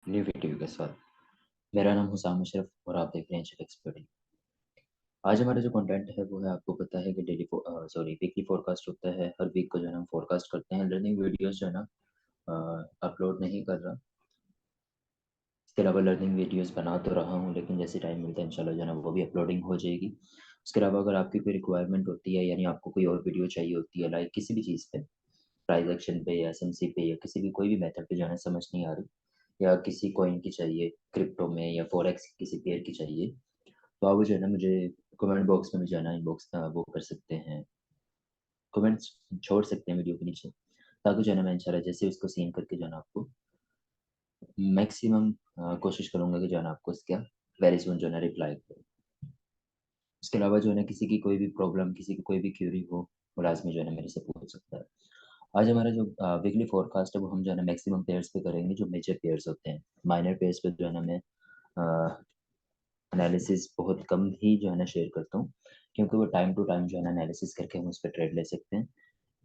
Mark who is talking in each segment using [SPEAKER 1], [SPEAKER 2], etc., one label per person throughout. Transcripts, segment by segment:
[SPEAKER 1] New video के साथ। मेरा नाम हुसाम अशरफ और आप देख रहे हैं चिप एक्सपर्ट। आज हमारा जो कंटेंट है वो है, आपको पता है कि वीकली फोरकास्ट होता है। हर वीक को जो है हम फोरकास्ट करते हैं। लर्निंग वीडियोस जो है ना अपलोड नहीं कर रहा। इसके अलावा लर्निंग वीडियोस बना तो रहा हूँ, लेकिन जैसे टाइम मिलता है इंशाल्लाह जो है ना वो भी अपलोडिंग हो जाएगी। उसके अलावा अगर आपकी कोई रिक्वायरमेंट होती है, यानी आपको कोई और वीडियो चाहिए होती है, लाइक किसी भी चीज़ पे, प्राइस एक्शन पे या एसएमसी पे या किसी भी कोई भी मेथड पे जाना समझ नहीं आ रही, या किसी कॉइन की चाहिए क्रिप्टो में, या फॉरेक्स किसी पेयर की चाहिए, तो आप जो है ना मुझे कमेंट बॉक्स में जो है ना इनबॉक्स वो कर सकते हैं, कमेंट्स छोड़ सकते हैं वीडियो के नीचे, ताकि जो है ना मैं इंशाल्लाह जैसे उसको सीन करके जो है ना आपको मैक्सिमम कोशिश करूंगा कि जो है ना आपको इसका वेरी सुन जो है ना रिप्लाई करूँ। इसके अलावा जो है ना किसी की कोई भी प्रॉब्लम, किसी की कोई भी क्यूरी हो, वो लाजमी जो है ना मेरे से पूछ सकता है। आज हमारा जो वीकली फोरकास्ट है वो हम जो है ना मैक्सिमम पेयर्स पे करेंगे, जो मेजर पेयर्स होते हैं। माइनर पेयर्स पे जो है ना मैं एनालिसिस बहुत कम ही जो है ना शेयर करता हूँ, क्योंकि वो टाइम टू टाइम जो है ना एनालिसिस करके हम उस पर ट्रेड ले सकते हैं।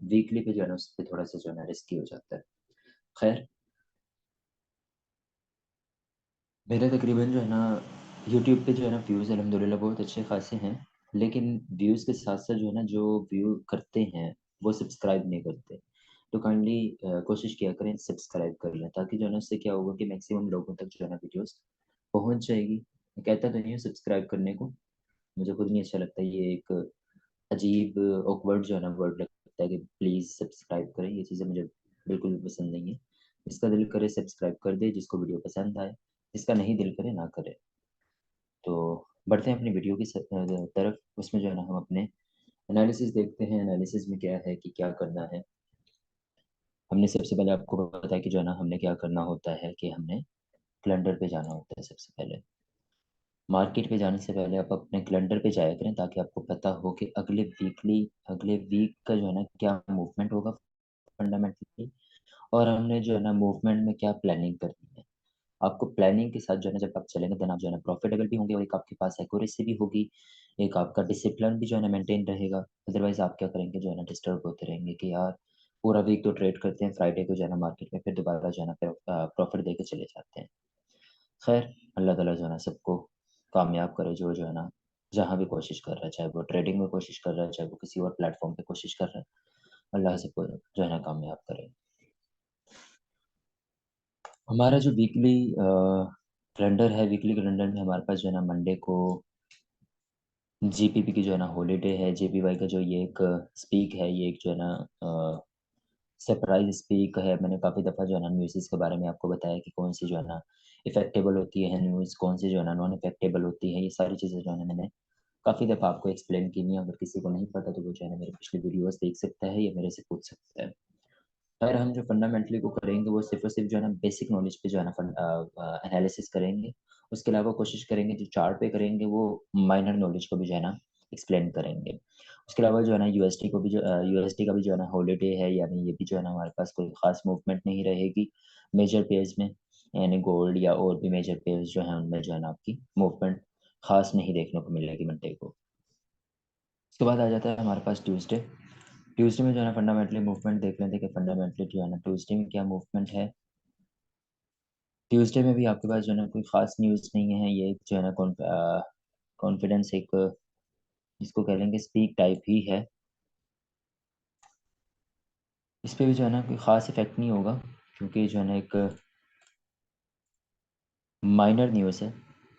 [SPEAKER 1] वीकली पे जो है ना उस पर थोड़ा सा जो है ना रिस्की हो जाता है। खैर, मेरे तकरीबन जो है ना यूट्यूब पे जो है ना व्यूज़ अल्हम्दुलिल्लाह बहुत अच्छे खासे हैं, लेकिन व्यूज़ के साथ साथ जो है ना जो व्यू करते हैं वो सब्सक्राइब नहीं करते। तो काइंडली कोशिश किया करें सब्सक्राइब कर लें, ताकि जो है ना उससे क्या होगा कि मैक्सिमम लोगों तक जो है ना वीडियोस पहुंच जाएगी। मैं कहता तो नहीं हूँ सब्सक्राइब करने को, मुझे खुद नहीं अच्छा लगता। ये एक अजीब ऑकवर्ड जो है ना वर्ड लगता है कि प्लीज़ सब्सक्राइब करें। ये चीज़ें मुझे बिल्कुल भी पसंद नहीं है। जिसका दिल करे सब्सक्राइब कर दे, जिसको वीडियो पसंद आए, जिसका नहीं दिल करे ना करे। तो बढ़ते हैं अपनी वीडियो की तरफ। उसमें जो है ना हम अपने एनालिसिस देखते हैं। एनालिसिस में क्या है कि क्या करना है। हमने सबसे पहले आपको पता है कि जो है ना हमने क्या करना होता है कि हमने कैलेंडर पे जाना होता है सबसे पहले। मार्केट पे जाने से पहले आप अपने कैलेंडर पे जाया करें, ताकि आपको पता हो कि अगले वीक का जो है ना क्या मूवमेंट होगा फंडामेंटली, और हमने जो है ना मूवमेंट में क्या प्लानिंग करनी है। आपको प्लानिंग के साथ जो है ना जब आप चलेंगे, देन आप जो है ना प्रॉफिटेबल भी होंगे, और एक आपके पास एक्यूरेसी भी होगी, एक आपका डिसिप्लिन भी जो है ना मेंटेन रहेगा। अदरवाइज आप क्या करेंगे, जो है ना डिस्टर्ब होते रहेंगे कि यार पूरा वीक तो ट्रेड करते हैं, फ्राइडे को जो है ना मार्केट में फिर दोबारा जो है ना प्रॉफिट दे के चले जाते हैं। खैर, अल्लाह ताला जो है ना सबको कामयाब करे, जो जो है ना जहाँ भी कोशिश कर रहा है, चाहे वो ट्रेडिंग में कोशिश कर रहा है, चाहे वो किसी और प्लेटफॉर्म पे कोशिश कर रहा है, अल्लाह सबको जो है ना कामयाब करे। हमारा जो वीकली कैलेंडर है, वीकली कैलेंडर में हमारे पास जो है ना मंडे को जीपीपी की जो है ना हॉलीडे है। जेपीवाई का जो ये एक स्पीक है, ये एक जो है ना सरप्राइज स्पीक है। मैंने काफ़ी दफ़ा जो है ना न्यूज़ के बारे में आपको बताया कि कौन सी जो है ना इफेक्टेबल होती है न्यूज़, कौन सी जो है ना नॉन इफेक्टेबल होती है। ये सारी चीज़ें जो है ना मैंने काफ़ी दफ़ा आपको एक्सप्लेन की हुई हैं। अगर किसी को नहीं पता तो वो जो है ना मेरे पिछले वीडियोस देख सकता है या मेरे से पूछ सकता है। खैर, हम जो फंडामेंटली को करेंगे वो सिर्फ़ और सिर्फ़ जो है ना बेसिक नॉलेज पे जो है ना एनालिसिस करेंगे। उसके अलावा कोशिश करेंगे जो चार्ट पे करेंगे वो माइनर नॉलेज को भी जो है ना एक्सप्लेन करेंगे। उसके अलावा जो है ना यूएसडी का भी जो है ना हॉलिडे है, यानी ये भी जो है ना हमारे पास कोई ख़ास मूवमेंट नहीं रहेगी मेजर पेयर्स में। यानी गोल्ड या और भी मेजर पेयर्स जो हैं उनमें जो है ना आपकी मूवमेंट ख़ास नहीं देखने को मिलेगी मंडे को। उसके बाद आ जाता है हमारे पास ट्यूसडे। ट्यूसडे में जो है ना फंडामेंटली मूवमेंट देख लेते हैं कि फंडामेंटली जो है ना ट्यूसडे में क्या मूवमेंट है। ट्यूसडे में भी आपके पास जो है ना कोई ख़ास न्यूज़ नहीं है। ये एक जो है ना कॉन्फिडेंस एक जिसको कह लेंगे स्पीक टाइप ही है। इस पे भी जो है ना कोई ख़ास इफ़ेक्ट नहीं होगा, क्योंकि जो है ना एक माइनर न्यूज़ है,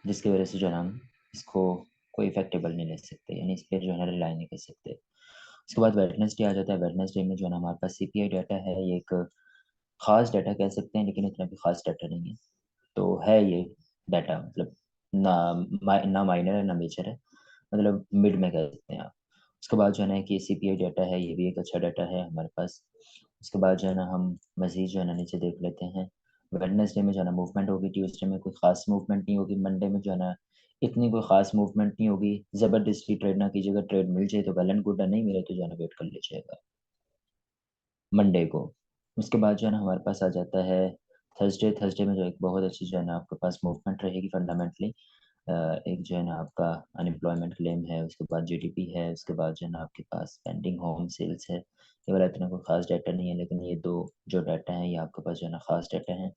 [SPEAKER 1] जिसकी वजह से जो है ना हम इसको कोई इफ़ेक्टेबल नहीं ले सकते, यानी इस पे जो है ना रिलाई नहीं कर सकते। उसके बाद वेडनेसडे आ जाता है। वेडनेसडे में जो है ना हमारे पास सीपीआई डाटा है। ये एक ख़ास डाटा कह सकते हैं, लेकिन इतना भी ख़ास डाटा नहीं है। तो है ये डाटा, मतलब ना माइनर है ना मेजर है, मतलब मिड में कह सकते हैं आप। उसके बाद जो है ना कि सीपीआई डाटा है, ये भी एक अच्छा डाटा है हमारे पास। उसके बाद जो है ना हम मज़ीद जो है ना नीचे देख लेते हैं। वेडनेसडे में जो है ना मूवमेंट होगी, ट्यूसडे में कोई ख़ास मूवमेंट नहीं होगी, मंडे में जो है ना इतनी कोई ख़ास मूवमेंट नहीं होगी। ज़बरदस्ती ट्रेड ना कीजिएगा, ट्रेड मिल जाए तो वेल एंड गुड है, नहीं मिले तो जो है ना वेट कर लीजिएगा मंडे को। उसके बाद जो है ना हमारे पास आ जाता है थर्सडे। थर्सडे में जो एक बहुत अच्छी जो है ना आपके पास मूवमेंट रहेगी फंडामेंटली। एक जो है ना आपका अनएम्प्लॉयमेंट क्लेम है, उसके बाद जीडीपी है, उसके बाद जो है ना आपके पास पेंडिंग होम सेल्स है। ये वाला इतना कोई ख़ास डाटा नहीं है, लेकिन ये 2 जो डाटा हैं ये आपके पास जो है ना ख़ास डाटा हैं।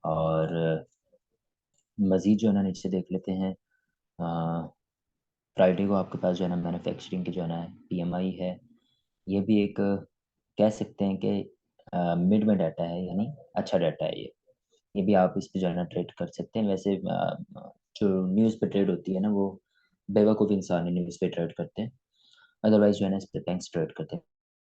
[SPEAKER 1] और मज़ीद जो है ना नीचे देख लेते हैं। फ्राइडे को आपके पास जो है ना मैन्युफैक्चरिंग की जो है ना पीएमआई है। ये भी एक कह सकते हैं कि मिड में डाटा है, यानी अच्छा डाटा है ये भी आप इस पे जो है ना ट्रेड कर सकते हैं। वैसे जो न्यूज़ पे ट्रेड होती है ना, वो बेवकूफ़ इंसान ही न्यूज़ पे ट्रेड करते हैं। अदरवाइज जो है ना इस पे बैंक्स ट्रेड करते हैं।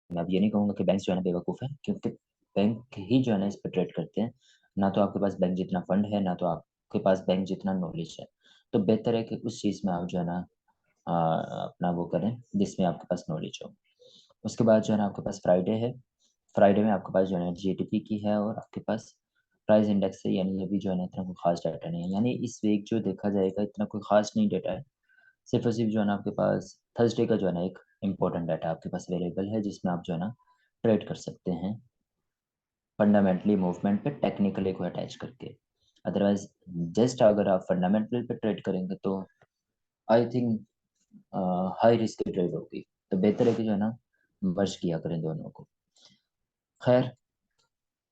[SPEAKER 1] मैं अब ये नहीं कहूँगा कि बैंक जो है ना बेवकूफ़ है, क्योंकि बैंक ही जो है ना इस पे ट्रेड करते हैं। ना तो आपके पास बैंक जितना फंड है, ना तो आपके पास बैंक जितना नॉलेज है। तो बेहतर है कि उस चीज़ में आप जो है ना अपना वो करें जिसमें आपके पास नॉलेज हो। उसके बाद जो है ना आपके पास फ्राइडे है। फ्राइडे में आपके पास जो है ना जीडीपी की है, और आपके पास प्राइस इंडेक्स है, यानी ये भी जो है ना इतना कोई खास डाटा नहीं है। यानी इस वीक जो देखा जाएगा इतना कोई खास नहीं डाटा है। सिर्फ और सिर्फ जो है ना आपके पास थर्सडे का जो है ना एक इम्पोर्टेंट डाटा आपके पास अवेलेबल है, जिसमें आप जो है ना ट्रेड कर सकते हैं फंडामेंटली मूवमेंट पे टेक्निकली को अटैच करके। अदरवाइज जस्ट अगर आप फंडामेंटल पे ट्रेड करेंगे तो आई थिंक हाई रिस्क की ट्रेड होगी। तो बेहतर है कि जो है ना मर्ज किया करें दोनों को। खैर,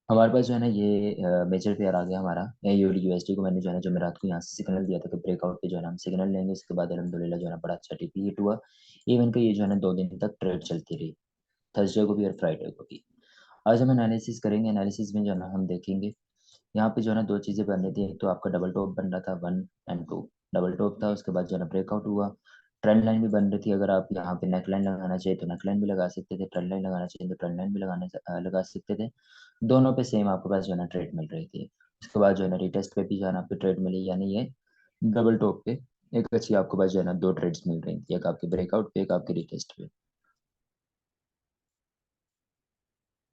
[SPEAKER 1] हमारे पास जो है ना ये मेजर पेयर आ गया हमारा यूडी यूएसडी को। मैंने जो है ना जो मैं रात को यहाँ से सिग्नल दिया था कि ब्रेकआउट पे जो है ना हम सिग्नल लेंगे, उसके बाद अलहमदुलिल्लाह जो है ना बड़ा अच्छा टीपी हिट हुआ। इवन कि ये जो है ना 2 दिन तक ट्रेड चलती रही, थर्सडे को भी और फ्राइडे को भी। आज हम एनालिसिस करेंगे। एनालिसिस में जो है ना हम देखेंगे यहाँ पे जो है ना दो चीज़ें बन रही थी। एक तो आपका डबल टॉप बन रहा था 1 एंड 2, डबल टॉप था, उसके बाद जो है ना ब्रेकआउट हुआ। ट्रेंड लाइन भी बन रही थी। अगर आप यहाँ पे नेक लाइन लगाना चाहिए तो नेक लाइन भी लगा सकते थे, ट्रेंड लाइन लगाना चाहिए तो ट्रेंड लाइन भी लगा सकते थे। दोनों पे सेम आपके पास जो है ना ट्रेड मिल रही थी। उसके बाद जो है ना रिटेस्ट पे भी जो है ना आपको ट्रेड मिली, यानी ये डबल टॉप पे एक अच्छी आपके पास जो है ना दो ट्रेड्स मिल रही थी, एक आपके ब्रेकआउट पे, एक आपके रिटेस्ट पे।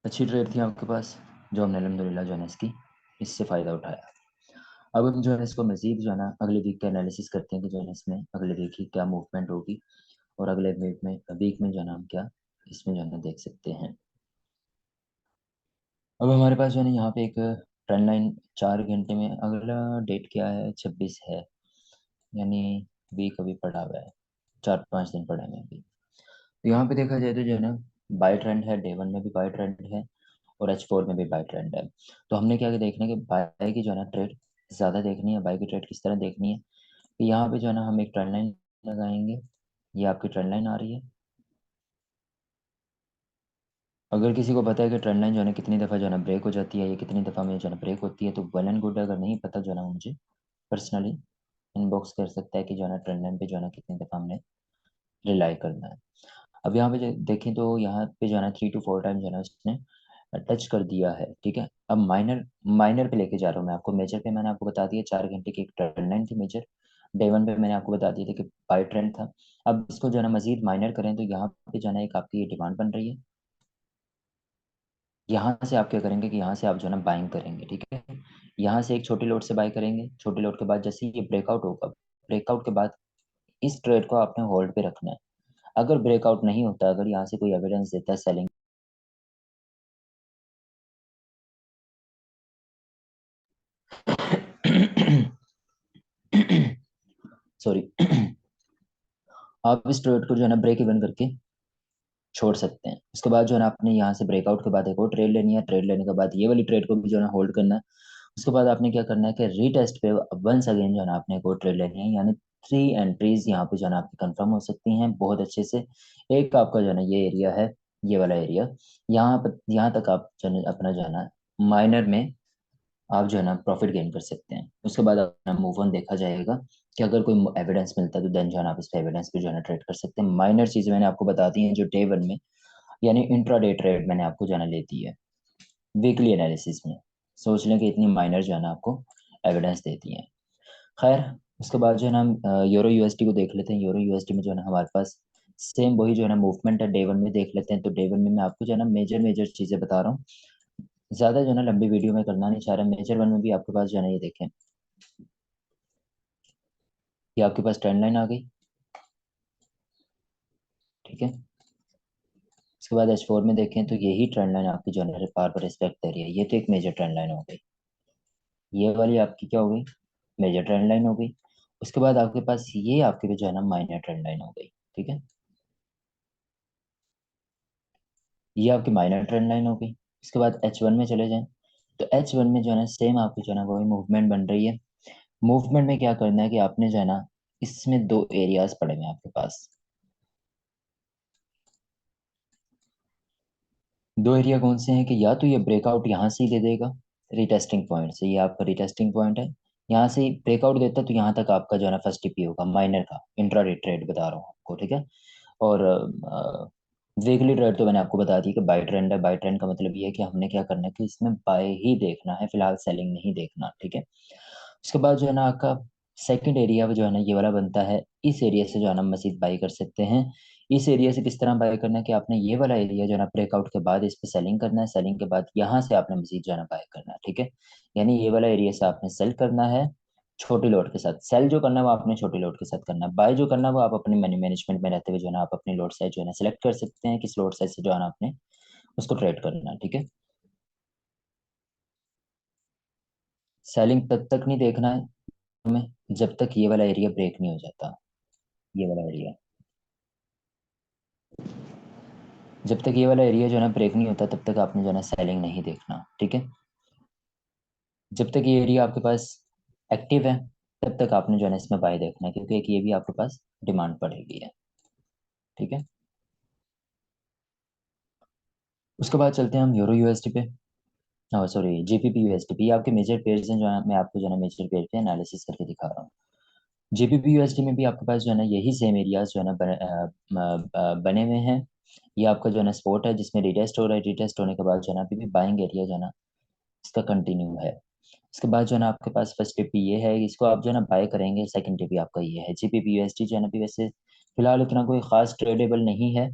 [SPEAKER 1] अच्छी ट्रेड थी आपके पास, जो हमने अलहमदिल्ला जो है ना इससे फ़ायदा उठाया। अब हम जो है इसको मज़ीद जो है ना अगले वीक का एनालिसिस करते हैं कि जो है ना इसमें अगले वीक की क्या मूवमेंट होगी, और अगले वीक में जो है ना हम क्या इसमें जो है ना देख सकते हैं। अब हमारे पास जो है ना यहाँ पे एक ट्रेंड लाइन 4 घंटे में, अगला डेट क्या है, 26 है, यानी वीक अभी पड़ा हुआ है, 4-5 दिन पड़े हैं अभी। तो यहाँ पे देखा जाए तो जो है ना बाय ट्रेंड है, डे वन में भी बाय ट्रेंड है, और H4 में भी बाय ट्रेंड है। तो हमने क्या देखना है कि बाय की जो है ना ट्रेड ज़्यादा देखनी है। बाय की ट्रेड किस तरह देखनी है कि यहाँ पे जो है ना हम एक ट्रेंड लाइन लगाएंगे। ये आपकी ट्रेंड लाइन आ रही है। अगर किसी को पता है कि ट्रेंड लाइन जो है ना कितनी दफ़ा जो है ना ब्रेक हो जाती है, या कितनी दफ़ा में जो है ना ब्रेक होती है, तो वेल एंड गुड। अगर नहीं पता जो है ना वो मुझे पर्सनली इनबॉक्स कर सकता है कि जो है ना ट्रेंड लाइन पे जो है ना कितनी दफ़ा हमने रिलाई करना है। अब यहाँ पे देखें तो यहाँ पे जो है ना 3 to 4 टाइम जो है ना उसने टच कर दिया है। ठीक है, अब माइनर माइनर पे लेके जा रहा हूँ मैं आपको। मेजर पे मैंने आपको बता दिया 4 घंटे की एक ट्रेंड लाइन थी मेजर। डे वन पे मैंने आपको बता दिया था कि बाई ट्रेंड था। अब इसको जो है ना मजीद माइनर करें तो यहाँ पे जो है ना एक आपकी डिमांड बन रही है। यहाँ से आप क्या करेंगे कि यहाँ से आप जो है ना बाइंग करेंगे। ठीक है, यहाँ से एक छोटी लोड से बाई करेंगे। छोटी लोड के बाद जैसे ही ये ब्रेकआउट होगा, ब्रेकआउट के बाद इस ट्रेड को आपने होल्ड पे रखना है। अगर ब्रेकआउट नहीं होता, अगर यहाँ से कोई एविडेंस देता है सेलिंग सॉरी आप इस ट्रेड को जो है ना ब्रेक इवन करके छोड़ सकते हैं। उसके बाद जो है ना आपने यहाँ से ब्रेकआउट के बाद एक और ट्रेड लेनी है। ट्रेड लेने के बाद ये वाली ट्रेड को भी जो है ना होल्ड करना है। उसके बाद आपने क्या करना है कि रीटेस्ट पे वंस अगेन जो है ना आपने एक और ट्रेड लेनी है, यानी 3 एंट्रीज यहाँ पे जो है ना आपकी कंफर्म हो सकती हैं बहुत अच्छे से। एक आपका जो है ना ये एरिया है, ये वाला एरिया, यहाँ पर यहाँ तक आप जो है ना अपना जो है ना माइनर में आप जो है ना प्रॉफिट गेन कर सकते हैं। उसके बाद अपना मूव ऑन देखा जाएगा कि अगर कोई एविडेंस मिलता है तो देन जो है ना आप इस पे एविडेंस पे जो है ना ट्रेड कर सकते हैं। माइनर चीज़ें मैंने आपको बता दी हैं जो डे वन में, यानी इंट्रा डे ट्रेड मैंने आपको जो है ना लेती है। वीकली एनालिसिस में सोच लें कि इतनी माइनर जो है ना आपको एविडेंस देती हैं। खैर, उसके बाद जो है ना हम यूरो यूएसडी को देख लेते हैं। यूरो यूएसडी में जो है ना हमारे पास सेम वही जो है ना मूवमेंट है। डे वन में देख लेते हैं। तो डे वन में मैं आपको जो है ना मेजर मेजर चीज़ें बता रहा हूँ। ज़्यादा जो है ना लंबी वीडियो में करना नहीं चाह रहा। मेजर वन में भी आपके पास जो है ना ये देखें, ये आपके पास ट्रेंड लाइन आ गई। ठीक है, उसके बाद H4 में देखें तो यही ट्रेंड लाइन आपकी जो है पार पर रिस्पेक्ट दे रही है। ये तो एक मेजर ट्रेंड लाइन हो गई। ये वाली आपकी क्या हो गई, मेजर ट्रेंड लाइन हो गई। उसके बाद आपके पास ये आपकी भी जो है ना माइनर ट्रेंड लाइन हो गई। ठीक है, ये आपकी माइनर ट्रेंड लाइन हो गई। उसके बाद H1 में चले जाएं तो H1 में जो है ना सेम आपकी जो है ना वही मूवमेंट बन रही है। मूवमेंट में क्या करना है कि आपने जो है ना, इसमें दो एरियाज पड़े हुए हैं आपके पास। दो एरिया कौन से हैं कि या तो ये ब्रेकआउट यहाँ से ही दे देगा, रिटेस्टिंग पॉइंट से, ये आपका रिटेस्टिंग पॉइंट है, यहाँ से ही ब्रेकआउट देता है तो यहाँ तक आपका जो है ना फर्स्ट टीपी होगा माइनर का, इंट्राडे ट्रेड बता रहा हूँ आपको, ठीक है। और वीकली ट्रेड तो मैंने आपको बता दी कि बाय ट्रेंड है। बाय ट्रेंड का मतलब ये है कि हमने क्या करना है कि इसमें बाय ही देखना है, फिलहाल सेलिंग नहीं देखना, ठीक है। उसके बाद जो है ना आपका सेकंड एरिया जो है ना ये वाला बनता है, इस एरिया से जो है ना मजीद बाई कर सकते हैं। इस एरिया से किस तरह बाय करना है कि आपने ये वाला एरिया जो है ना ब्रेकआउट के बाद इस पे सेलिंग करना है, सेलिंग के बाद यहाँ से आपने मजीद जो है ना बाय करना है, ठीक है। यानी ये वाला एरिया से आपने सेल करना है छोटी लोड के साथ। सेल जो करना है वो आपने छोटी लोड के साथ करना है, बाय जो करना है वो आप अपने मनी मैनेजमेंट में रहते हुए जो है ना आप अपनी लोड साइज जो है ना सेलेक्ट कर सकते हैं, किस लोड साइज से जो है ना आपने उसको ट्रेड करना है, ठीक है। सेलिंग तब तक नहीं देखना है हमें जब तक ये वाला एरिया ब्रेक नहीं हो जाता। ये वाला एरिया, जब तक ये वाला एरिया जो है ना ब्रेक नहीं होता तब तक आपने जो है ना सेलिंग नहीं देखना, ठीक है। जब तक ये एरिया आपके पास एक्टिव है तब तक आपने जो है ना इसमें बाय देखना है, क्योंकि एक ये भी आपके पास डिमांड पड़ेगी है, ठीक है। उसके बाद चलते हैं हम यूरो यूएसडी पे। हाँ सॉरी, जीबीपी यूएसडी पे। ये आपके मेजर पेयर्स हैं जो है, मैं आपको जो है ना मेजर पेयर पे एनालिसिस करके दिखा रहा हूँ। जीबीपी यूएसडी में भी आपके पास जो है ना यही सेम एरियाज जो है ना बने हुए हैं। ये आपका जो है ना स्पॉट है जिसमें रिटेस्ट हो रहा है, रिटेस्ट होने के बाद जो है ना अभी भी बाइंग एरिया जो है ना इसका कंटिन्यू है। उसके बाद जो है ना आपके पास फर्स्ट टीपी ये है, इसको आप जो है ना बाय करेंगे। सेकंड टीपी आपका ये है जीबीपी यूएसडी जो है ना अभी वैसे फिलहाल इतना कोई खास ट्रेडेबल नहीं है।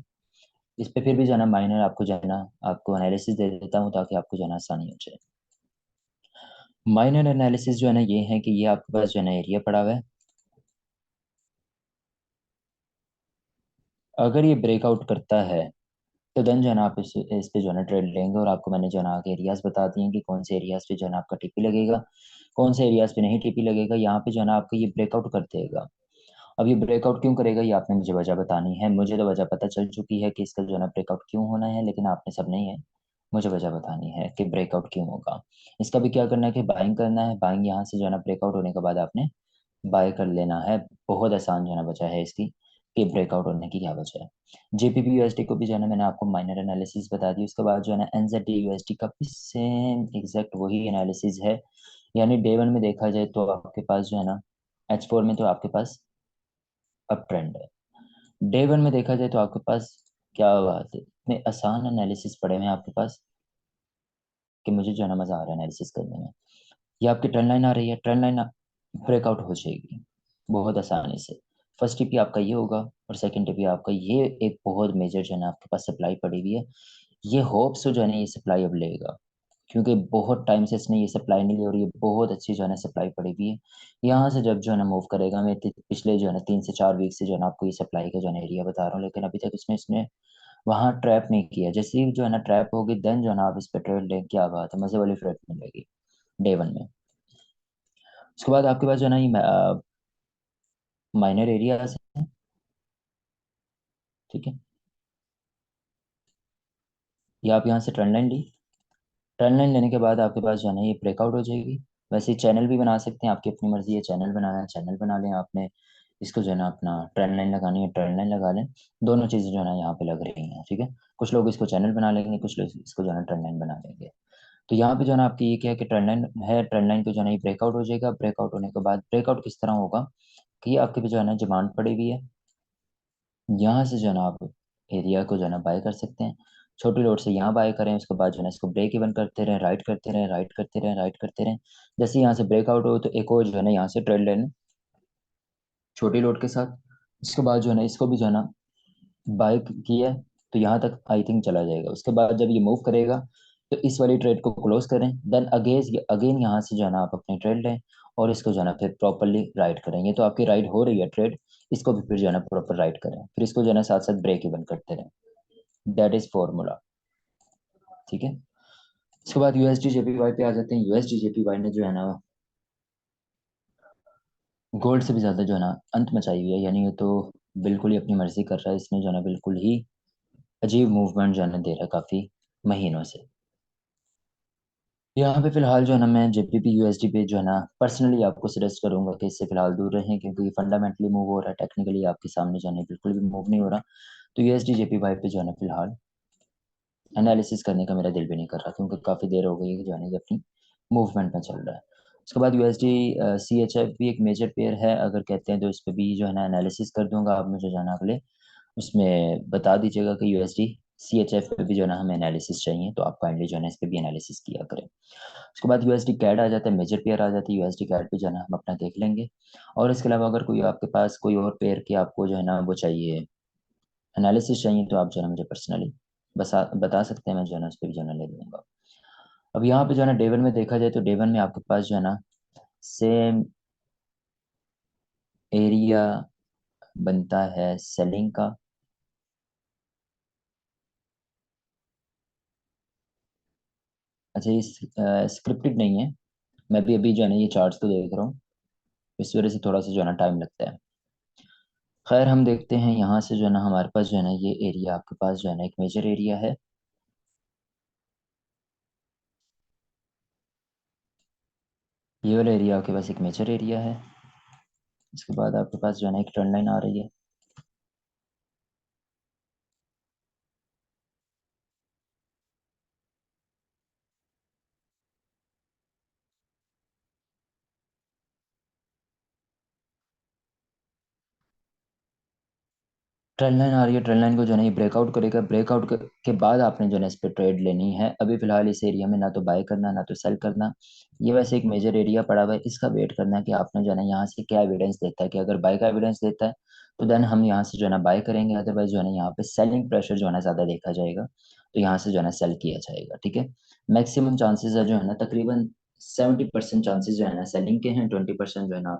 [SPEAKER 1] इस पे फिर भी जो है ना माइनर आपको जो है ना आपको एनालिसिस दे देता हूँ ताकि आपको जो है ना आसानी हो जाए। माइनर एनालिसिस जो है ना ये है कि ये आपके पास जो है ना एरिया पड़ा हुआ है। अगर ये ब्रेकआउट करता है तो देन जो है ना आप इस पे जो है ना ट्रेड लेंगे, और आपको मैंने जो है ना आगे एरियाज बता दिए हैं कि कौन से एरियाज पे जो है ना आपका टीपी लगेगा, कौन से एरियाज पे नहीं टीपी लगेगा। यहाँ पे जो है ना आपको ये ब्रेकआउट कर देगा। अब ये ब्रेकआउट क्यों करेगा ये आपने मुझे वजह बतानी है। मुझे तो वजह पता चल चुकी है कि इसका जो है ना ब्रेकआउट क्यों होना है, लेकिन आपने सब नहीं है, मुझे वजह बतानी है कि ब्रेकआउट क्यों होगा। इसका भी क्या करना है कि बाइंग करना है। बाइंग यहाँ से जो है ना ब्रेकआउट होने के बाद आपने बाय कर लेना है। बहुत आसान जो है ना वजह है इसकी कि ब्रेकआउट होने की क्या वजह है। जेपीपी यूएसडी को भी जो है ना मैंने आपको माइनर एनालिसिस बता दी। उसके बाद जो है ना एनजेडी यूएसडी का भी सेम एग्जैक्ट वही एनालिसिस है। यानी डे वन में देखा जाए तो आपके पास जो है ना H4 में तो आपके पास अप ट्रेंड है। डे वन में देखा जाए तो आपके पास क्या बात है, इतने आसान एनालिसिस पड़े हुए हैं आपके पास कि मुझे जो है ना मजा आ रहा है एनालिसिस करने में। ये आपकी ट्रेंड लाइन आ रही है, ट्रेंड लाइन ब्रेकआउट हो जाएगी बहुत आसानी से। फर्स्ट टीपी आपका ये होगा और सेकंड टीपी आपका ये। एक बहुत मेजर जो है ना आपके पास सप्लाई पड़ी हुई है। ये होप से जो है ना ये सप्लाई अब लेगा, क्योंकि बहुत टाइम से इसने ये सप्लाई नहीं ली और ये बहुत अच्छी जो है ना सप्लाई पड़ी हुई है। यहाँ से जब जो है ना मूव करेगा, मैं पिछले जो है ना 3 से 4 वीक से जो है ना आपको ये सप्लाई का जो है ना एरिया बता रहा हूँ, लेकिन अभी तक इसमें इसने वहाँ ट्रैप नहीं किया। जैसे ही जो है ना ट्रैप होगी देन जो है ना आप इस पे ट्रेड लें, क्या बात है, मजे वाली ट्रेड मिलेगी डे वन में। उसके बाद आपके पास जो है ना ये माइनर एरियाज है, ठीक है। ये आप यहाँ से ट्रेंड लाइन ली, ट्रेंड लाइन लेने के बाद आपके पास जो है ना ये ब्रेकआउट हो जाएगी। वैसे चैनल भी बना सकते हैं, आपकी अपनी मर्जी है, चैनल बनाना है चैनल बना लें आपने। इसको जो है ना अपना ट्रेंड लाइन लगानी है ट्रेंड लाइन लगा लें। दोनों चीज़ें जो है ना यहाँ पे लग रही हैं, ठीक है। कुछ लोग इसको चैनल बना लेंगे, कुछ लोग इसको जो है ना ट्रेंड लाइन बना लेंगे। तो यहाँ पे जो है ना आपकी ये क्या है कि ट्रेंड लाइन है, ट्रेंड लाइन पे जो है ना ये ब्रेकआउट हो जाएगा। ब्रेकआउट होने के बाद ब्रेकआउट किस तरह होगा कि ये आपके पे जो है ना डिमांड पड़ी हुई है, यहाँ से जो है ना आप एरिया को जो है ना बाय कर सकते हैं। छोटी लोड से यहाँ बाय करें, उसके बाद जो है ना इसको ब्रेक इवन करते रहें, राइट करते रहें, राइट करते रहें, राइट करते रहें। जैसे यहाँ से ब्रेकआउट हो तो एक और जो है ना यहाँ से ट्रेड लेने छोटी लोड के साथ। उसके बाद जो है ना इसको भी जो है ना बाय किया है तो यहाँ तक आई थिंक चला जाएगा। उसके बाद जब ये मूव करेगा तो इस वाली ट्रेड को क्लोज करें, देन अगेन अगेन यहाँ से जो है ना आप अपनी ट्रेड लें और इसको जो है ना फिर प्रॉपरली राइट करेंगे। तो आपकी राइट हो रही है ट्रेड, इसको भी फिर जो है ना प्रॉपर राइट करें, फिर इसको जो है ना साथ साथ ब्रेक इवन करते रहें। दैट इज फॉर्मूला, ठीक है। उसके बाद यूएसडी जेपीवाई पे आ जाते हैं। यूएसडी जेपीवाई ने जो है ना गोल्ड से भी ज्यादा जो है ना अंत मचाई हुई है। यानी ये तो बिल्कुल ही अपनी मर्जी कर रहा है, इसने जो है ना बिल्कुल ही अजीब मूवमेंट जो है ना दे रहा है काफी महीनों से। यहाँ पे फिलहाल जो है ना मैं जेपीपी यूएसडी पे जो है ना पर्सनली आपको सजेस्ट करूंगा कि इससे फिलहाल दूर रहें, क्योंकि फंडामेंटली मूव हो रहा है, टेक्निकली आपके सामने जो है ना बिल्कुल भी मूव नहीं हो रहा। तो यूएसडी जेपीवाई पे जो है ना फिलहाल एनालिसिस करने का मेरा दिल भी नहीं कर रहा, क्योंकि काफ़ी देर हो गई है कि जो है ना ये अपनी मूवमेंट में चल रहा है। उसके बाद यूएसडी सी एच एफ भी एक मेजर पेयर है, अगर कहते हैं तो इस पर भी जो है ना एनालिसिस कर दूंगा। आप मुझे जो है ना अगले उसमें बता दीजिएगा कि यूएसडी सी एच एफ पे भी जो है ना हमें एनालिसिस चाहिए, तो आप काइंडली जो है ना इस पे भी एनालिसिस किया करें। उसके बाद यूएसडी कैड आ जाता है, मेजर पेयर आ जाती है, यूएसडी कैड पे जो है ना हम अपना देख लेंगे। और इसके अलावा अगर कोई आपके पास कोई और पेयर की आपको जो है ना वो चाहिए, एनालिसिस चाहिए, तो आप जो है ना मुझे पर्सनली बस बता सकते हैं, मैं जो है ना उस पर भी जो है ना ले लूँगा। अब यहाँ पे जो है ना डे वन में देखा जाए तो डे वन में आपके पास जो है ना सेम एरिया बनता है सेलिंग का। अच्छा, ये स्क्रिप्टेड नहीं है, मैं भी अभी जो है ना ये चार्ट्स तो देख रहा हूँ, इस वजह से थोड़ा सा जो है ना टाइम लगता है। खैर हम देखते हैं यहाँ से जो है ना हमारे पास जो है ना ये एरिया आपके पास जो है ना एक मेजर एरिया है। ये वाला एरिया आपके पास एक मेजर एरिया है। इसके बाद आपके पास जो है ना एक ट्रेंड लाइन आ रही है। ट्रेंड लाइन आ रही है, ट्रेंड लाइन को जो है ना ये ब्रेकआउट करेगा, ब्रेकआउट के बाद आपने जो है ना इस पे ट्रेड लेनी है। अभी फिलहाल इस एरिया में ना तो बाय करना ना तो सेल करना। ये वैसे एक मेजर एरिया पड़ा हुआ है, इसका वेट करना है कि आपने जो है ना यहाँ से क्या एविडेंस देता है, कि अगर बाय का एविडेंस देता है तो देन हम यहाँ से जो है ना बाय करेंगे, अदरवाइज जो है ना यहाँ पे सेलिंग प्रेशर जो है ना ज़्यादा देखा जाएगा, तो यहाँ से जो है ना सेल किया जाएगा। ठीक है, मैक्सिमम चांसेस है जो है ना तकरीबन 70% चांसेस जो है ना सेलिंग के हैं, 20% जो है ना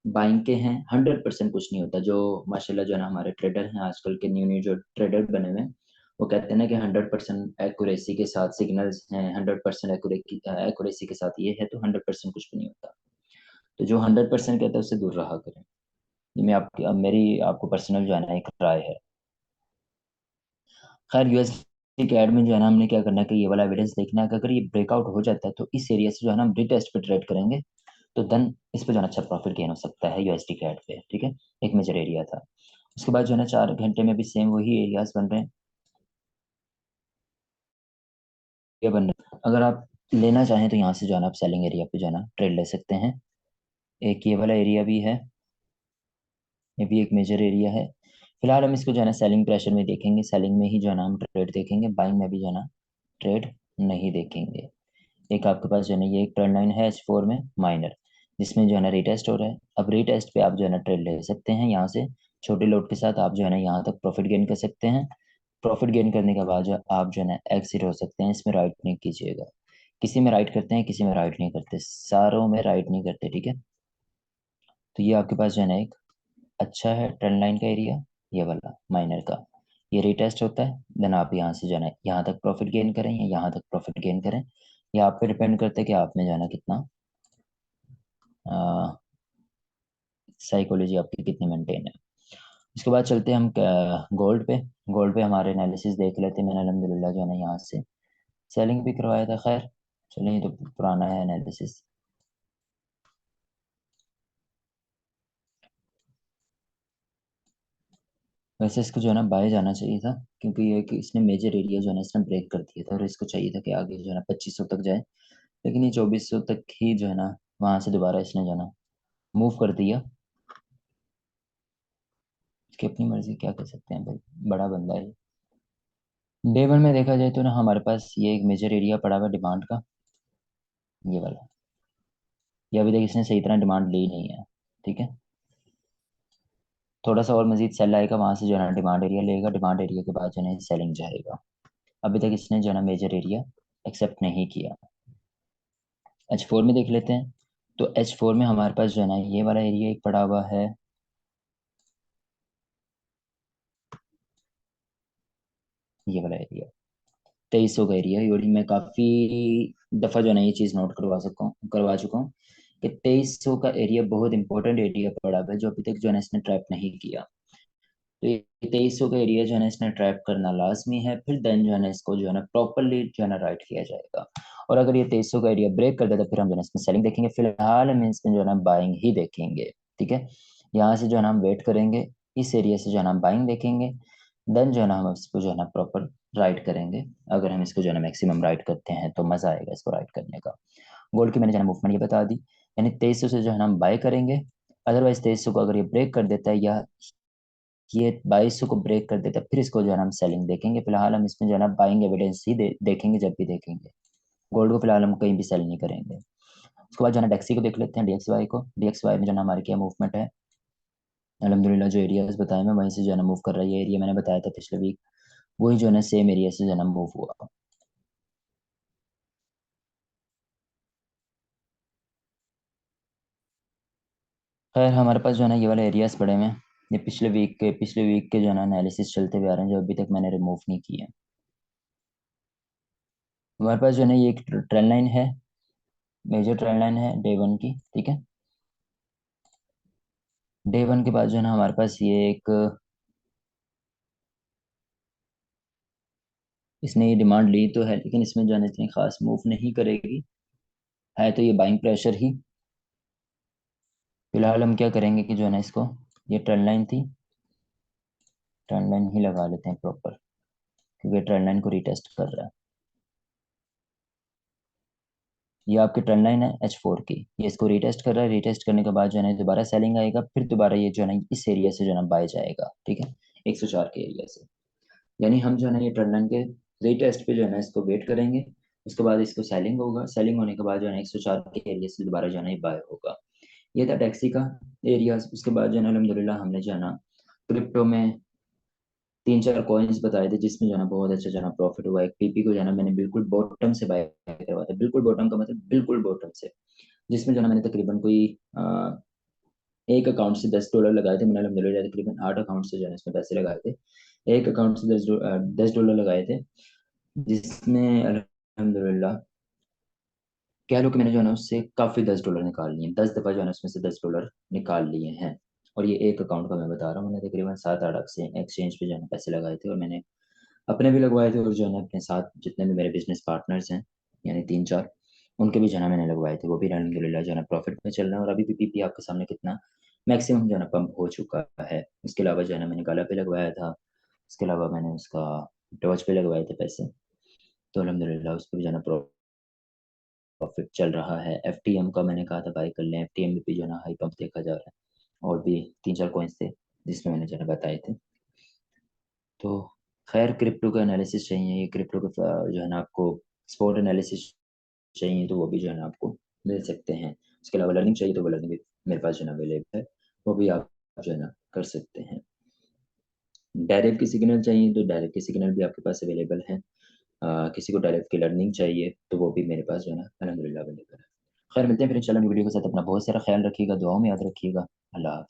[SPEAKER 1] बाइंग के हैं। 100% कुछ नहीं होता। जो माशाल्लाह जो है ना हमारे ट्रेडर हैं आजकल के, न्यू न्यू जो ट्रेडर बने हुए हैं, वो कहते हैं ना कि 100% एक्यूरेसी के साथ सिग्नल्स हैं, 100% एक्यूरेसी के साथ ये है, तो 100% कुछ भी नहीं होता। तो जो 100% कहता है उससे दूर रहा करें। ये मैं आपकी अब मेरी आपको पर्सनल जो है ना एक राय है। खैर यूएसडी के ऐड में जो है ना हमने क्या करना है कि ये वाला एविडेंस देखना है कि अगर ये ब्रेकआउट हो जाता है तो इस एरिया से जो है ना हम रिटेस्ट पे ट्रेड करेंगे, तो देन इस पे जो है ना अच्छा प्रॉफिट गेन हो सकता है यूएसडी के ऐड पे। ठीक है, एक मेजर एरिया था। उसके बाद जो है ना 4 घंटे में भी सेम वही एरियाज बन रहे हैं, ये बन रहे हैं। अगर आप लेना चाहें तो यहाँ से जो है ना आप सेलिंग एरिया पे जो है ना ट्रेड ले सकते हैं। एक ये वाला एरिया भी है, ये भी एक मेजर एरिया है। फिलहाल हम इसको जो है ना सेलिंग प्रेशर में देखेंगे, सेलिंग में ही जो है ना हम ट्रेड देखेंगे, बाइंग में भी जो है ना ट्रेड नहीं देखेंगे। एक आपके पास जो है ना ये एक ट्रेंड लाइन है H4 में माइनर, जिसमें जो है ना रीटेस्ट हो रहा है। अब रीटेस्ट पे आप जो है ना ट्रेड ले सकते हैं, यहाँ से छोटे लोड के साथ आप जो है ना यहाँ तक प्रॉफिट गेन कर सकते हैं। प्रॉफिट गेन करने के बाद जो आप जो है ना एग्जिट हो सकते हैं। इसमें राइट नहीं कीजिएगा, किसी में राइट करते हैं किसी में राइट नहीं करते, सारों में राइट नहीं करते। ठीक है, तो ये आपके पास जो है ना एक अच्छा है ट्रेंड लाइन का एरिया, ये वाला माइनर का। ये रीटेस्ट होता है, देन आप यहाँ से जो है ना यहाँ तक प्रॉफिट गेन करें या यहाँ तक प्रॉफिट गेन करें, ये आप पे डिपेंड करता है कि आप में जो है ना कितना साइकोलॉजी आपकी कितनी मेंटेन है। उसके बाद चलते हैं हम गोल्ड पे। गोल्ड पे हमारे एनालिसिस देख लेते हैं। मैंने अल्हम्दुलिल्लाह जो है ना यहाँ से सेलिंग भी करवाया था। खैर चलिए, ये तो पुराना है एनालिसिस। वैसे इसको जो है ना बाय जाना चाहिए था, क्योंकि ये कि इसने मेजर एरिया जो है ना इसने ब्रेक कर दिया था, और इसको चाहिए था कि आगे जो है ना 2500 तक जाए, लेकिन ये 2400 तक ही जो है ना वहां से दोबारा इसने जो है ना मूव कर दिया। इसकी अपनी मर्जी, क्या कर सकते हैं भाई, बड़ा बंदा है। डे वन में देखा जाए तो ना हमारे पास ये एक मेजर एरिया पड़ा हुआ डिमांड का, ये वाला। ये अभी तक इसने सही तरह डिमांड ली नहीं है। ठीक है, थोड़ा सा और मजीद सेल आएगा, वहां से जो है ना डिमांड एरिया लेगा, डिमांड एरिया के बाद जो है सेलिंग जाएगा। अभी तक इसने जो है ना मेजर एरिया एक्सेप्ट नहीं किया। H4 में देख लेते हैं। तो H4 में हमारे पास जो है ना ये वाला एरिया एक पड़ा हुआ है, ये वाला एरिया 2300 का एरिया है। और मैं काफ़ी दफ़ा जो है ना ये चीज़ नोट करवा चुका हूँ कि 2300 का एरिया बहुत इंपॉर्टेंट एरिया पड़ा हुआ है, जो अभी तक जो है ना इसने ट्रैप नहीं किया। तो ये 2300 का एरिया जो है ना इसने ट्रैप करना लाजमी है, फिर देन जो है ना इसको जो है ना प्रॉपरली जो है ना राइट किया जाएगा। और अगर ये 2300 का एरिया ब्रेक कर देता फिर हम जो है ना इसमें सेलिंग देखेंगे, फिलहाल हम इसमें जो है ना बाइंग ही देखेंगे। ठीक है, यहाँ से जो है ना हम वेट करेंगे, इस एरिया से जो है ना हम बाइंग देखेंगे, देन जो है ना हम इसको जो है ना प्रॉपर राइट करेंगे। अगर हम इसको जो है ना मैक्सिमम राइट करते हैं तो मजा आएगा इसको राइट करने का। गोल्ड की मैंने जो है मूवमेंट ये बता दी, यानी 2300 से जो है ना हम बाय करेंगे। अदरवाइज 2300 को अगर ये ब्रेक कर देता है या ये 2200 को ब्रेक कर देता है फिर इसको जो है ना हम सेलिंग देखेंगे। फिलहाल हम इसमें जो है ना बाइंग एविडेंस ही देखेंगे जब भी देखेंगे। गोल्ड को फिलहाल हम कहीं भी सेल नहीं करेंगे। उसके बाद जो है ना डेक्सी को देख लेते हैं, डीएक्सवाई को। डीएक्सवाई में जो है ना हमारी क्या मूवमेंट है, अलहमदिल्ला जो एरियाज बताए मैं वहीं से जो है ना मूव कर रहा है। ये एरिया मैंने बताया था पिछले वीक, वही जो है ना सेम एरिया से जो है ना मूव हुआ। खैर हमारे पास जो है ना ये वाले एरियाज पड़े हुए हैं, ये पिछले वीक के जो है ना एनालिसिस चलते हुए आ रहे हैं जो अभी तक मैंने रिमूव नहीं किए हैं। हमारे पास जो है ना ये एक ट्रेंड लाइन है, मेजर ट्रेंड लाइन है डे वन की। ठीक है, डे वन के बाद जो है ना हमारे पास ये एक, इसने ये डिमांड ली तो है लेकिन इसमें जो है ना इतनी खास मूव नहीं करेगी, है तो ये बाइंग प्रेशर ही। फिलहाल हम क्या करेंगे कि जो है ना इसको, ये ट्रेंड लाइन थी, ट्रेंड लाइन ही लगा लेते हैं प्रॉपर, क्योंकि ट्रेंड लाइन को रिटेस्ट कर रहा है। ये आपकी ट्रेंड लाइन है H4 की, ये इसको रिटेस्ट कर रहा है। रिटेस्ट करने के बाद जो है ना दोबारा सेलिंग आएगा, फिर दोबारा ये जो है ना इस एरिया से जो है ना बाय जाएगा। ठीक है, 104 के एरिया से। यानी हम जो है ना ये ट्रेंड लाइन के रिटेस्ट पे जो है ना इसको वेट करेंगे। उसके बाद इसको सेलिंग होगा, सेलिंग होने के बाद जो है ना 104 के एरिया से दोबारा जो है ना ये बाय होगा। ये था टैक्सी का एरिया। उसके बाद जो है ना अलहमदिल्ला हमने जो है ना क्रिप्टो में तीन चार कॉइन्स बताए थे जिसमें जो है ना बहुत अच्छा जो है ना प्रॉफिट हुआ। एक पीपी को जो है ना मैंने बिल्कुल बॉटम से बाय करवाया था, बिल्कुल बॉटम का मतलब बिल्कुल बॉटम से, जिसमें जो है ना मैंने तकरीबन कोई एक अकाउंट से $10 लगाए थे। मैंने अलहमदिल्ला तकरीबन 8 अकाउंट से जो है ना इसमें पैसे लगाए थे। एक अकाउंट से $10 लगाए थे, जिसमें अलहमदिल्ला कह लो कि मैंने जो है ना उससे काफ़ी $10 निकाल लिए, 10 दफ़ा जो है ना उसमें से $10 निकाल लिए हैं। और ये एक अकाउंट का मैं बता रहा हूँ, मैंने तकरीबन 7-8 एक्सचेंज पे जो है ना पैसे लगाए थे, और मैंने अपने भी लगवाए थे और जो है ना अपने साथ जितने भी मेरे बिजनेस पार्टनर्स हैं, यानी 3-4, उनके भी जो है ना मैंने लगवाए थे। वो भी अलहमदिल्ला जो है ना प्रॉफिट में चल रहे हैं। और अभी भी पीपी आपके सामने कितना मैक्सिमम जो है ना पंप हो चुका है। इसके अलावा जो है ना मैंने गाला पे लगवाया था, इसके अलावा मैंने उसका डॉज पे लगवाए थे पैसे, तो अलहमदिल्ला उस पर भी जो है ना प्रॉफिट चल रहा है। एफटीएम का मैंने कहा था बाय कर लें, एफटीएम में भी जो है ना हाई पंप देखा जा रहा है। और भी 3-4 कॉइन्स थे जिसमें मैंने जो है ना बताए थे। तो खैर क्रिप्टो का एनालिसिस चाहिए, ये क्रिप्टो का जो है ना आपको स्पॉट एनालिसिस चाहिए तो वो भी जो है ना आपको मिल सकते हैं। उसके अलावा लर्निंग चाहिए तो वो लर्निंग भी मेरे पास जो है ना अवेलेबल है, वो भी आप जो है ना कर सकते हैं। डायरेक्ट की सिग्नल चाहिए तो डायरेक्ट की सिग्नल भी आपके पास अवेलेबल है। किसी को डायरेक्ट की लर्निंग चाहिए तो वो भी मेरे पास जो है ना अलहमदिल्ला अवेलेबल है। खैर मिलते हैं फिर इंशाल्लाह वीडियो के साथ। अपना बहुत सारा ख्याल रखिएगा, दुआओं में याद रखिएगा। अल्लाह हाफ़िज़।